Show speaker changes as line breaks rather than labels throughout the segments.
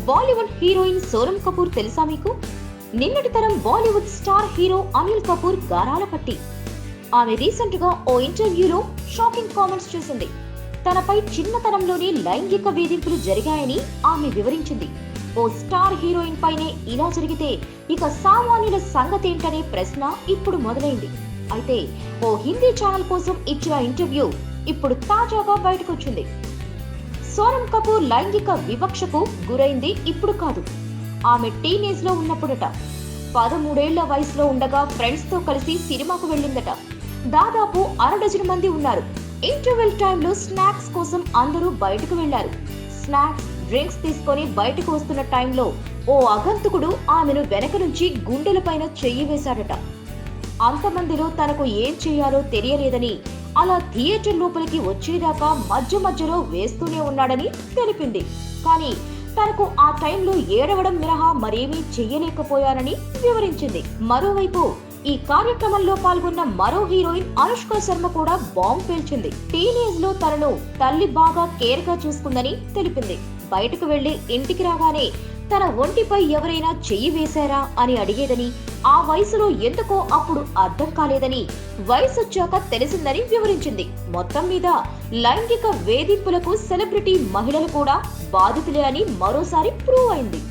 Bollywood heroine Sonam Kapoor తెలుసా మీకు? నిన్నటి తరం బాలీవుడ్ స్టార్ హీరో అనిల్ కపూర్ గారాల పట్టి. ఆమె రీసెంట్ గా ఓ ఇంటర్వ్యూలో షాకింగ్ కామెంట్స్ చేసింది. తనపై చిన్నతనంలోనే లైంగిక వేధింపులు జరిగాయని ఆమె వివరించింది. ఓ స్టార్ హీరోయిన్ పైనే ఇలా జరిగితే ఇక సామాన్యుల సంగతేంటనే ప్రశ్న ఇప్పుడు మొదలైంది. అయితే ఓ హిందీ ఛానల్ కోసం ఇచ్చిన ఇంటర్వ్యూ ఇప్పుడు తాజాగా బయటకొచ్చింది. సోనమ్ కపూర్ లైంగిక వివక్షకు గురైంది ఇప్పుడు కాదు, ఆమె టీనేజ్ లో ఉన్నప్పుడట. 13 ఏళ్ల వయసులో ఉండగా ఫ్రెండ్స్ తో కలిసి సినిమాకు వెళ్ళిందట. దాదాపు 6 డజన్ మంది ఉన్నారు. ఇంటర్వెల్ టైంలో స్నాక్స్ కోసం అందరూ బయటకు వెళ్లారు. స్నాక్స్, డ్రింక్స్ తీసుకొని బయటకు వస్తున్న టైంలో ఓ అగంతకుడు ఆమెను వెనక నుంచి గుండెలపైన చెయ్యి వేశాడట. అంతమందిలో తనకు ఏం చేయాలో తెలియలేదని, అలా థియేటర్ లోపలికి వచ్చేదాకా మధ్య మధ్యలో వేస్తూనే ఉన్నాడని తెలిపింది. కానీ తనకు ఆ టైంలో ఏడవడం మినహా మరేమీ చెయ్యలేకపోయానని వివరించింది. మరోవైపు ఈ కార్యక్రమంలో పాల్గొన్న మరో హీరోయిన్ అనుష్క శర్మ కూడా బాంబ్ పేల్చింది. టీనేజ్ లో తనను తల్లి బాగా కేర్ గా చూసుకుందని తెలిపింది. బయటకు వెళ్లి ఇంటికి రాగానే తన ఒంటిపై ఎవరైనా చెయ్యి వేశారా అని అడిగేదని, ఆ వయసులో ఎందుకో అప్పుడు అర్థం కాలేదని, వయసొచ్చాక తెలిసిందని వివరించింది. మొత్తం మీద లైంగిక వేధింపులకు సెలబ్రిటీ మహిళలు కూడా బాధితులే అని మరోసారి ప్రూవ్ అయింది.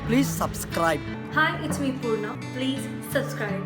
Please subscribe.
Hi, it's me Purna. Please subscribe.